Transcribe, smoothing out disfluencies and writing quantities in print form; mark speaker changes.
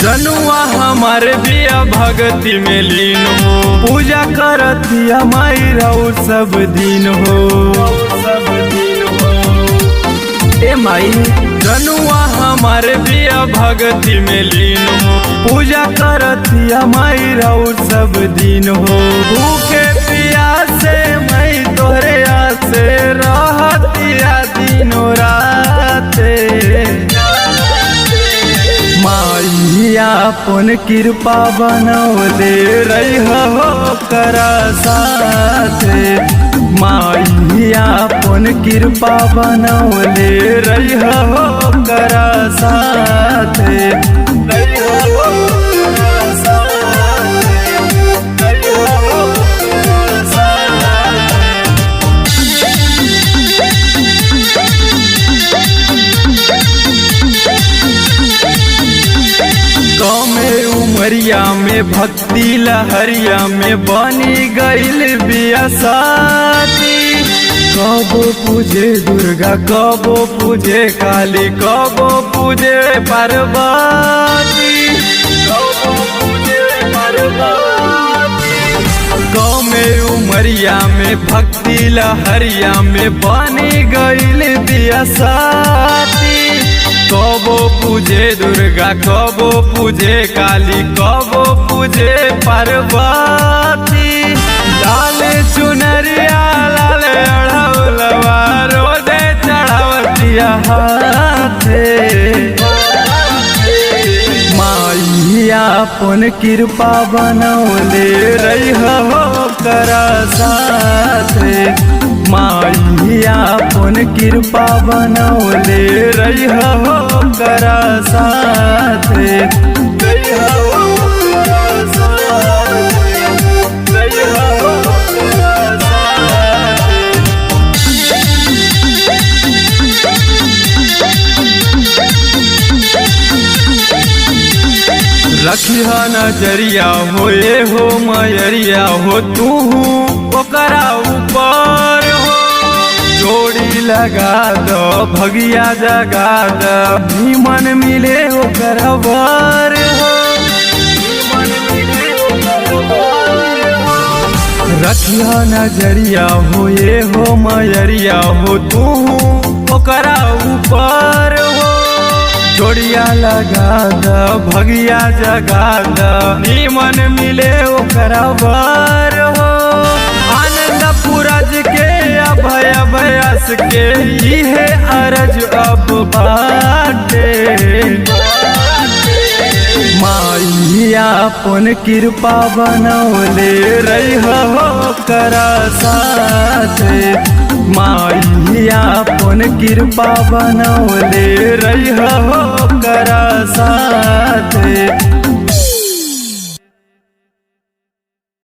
Speaker 1: रनुआ हमारे बिया भगती में लीन हो, पूजा करतिया माई रहू सब दिन हो। ए माई रनुआ हमारे बिया भगती में लीन हो, पूजा करतिया माई रहू सब दिन हो। भूखे प्यासे मई तोहरे आसे रहतिया दिनों राते। माई अपन कृपा बनौले रही हो करा साथे। माई अपन कृपा बनौले रही हो करा साथे। उमरिया में भक्ति लहरिया में बनी गईल बिया साथी। कबो पूजे दुर्गा कबो पूजे काली कबो पूजे पार्वती। कबो पूजे पार्वती। कमे उमरिया में भक्ति लहरिया में बनी गईल बिया साथी। कबो पूजे दुर्गा कबो पूजे काली कबो पूजे पार्वती। लाल चुनरिया लाल अढ़ौलवा रोजे चढ़ावतिया हाथे। माई अपन कृपा बनौले रही हो करा साथे। माई अपन कृपा बनौले रही हो करा साथे। रखिया नजरिया होए हो मयरिया हो तू ओकरा ऊपर हो। जोड़ी लगा दो भगिया जगा दो मन मिले ओकरा वर हो। रखिया नजरिया होए हो मयरिया हो तू ओकरा ऊपर हो। जोड़िया लगा द भगिया जगा द मन मिले ओकरा वर हो। आनंद पूरज के अभय भयस के इहे अरज अब बाटे। माई अपन कृपा बनौले रही हो करा साथे। माई अपन कृपा बनौले रही हो करा साथे।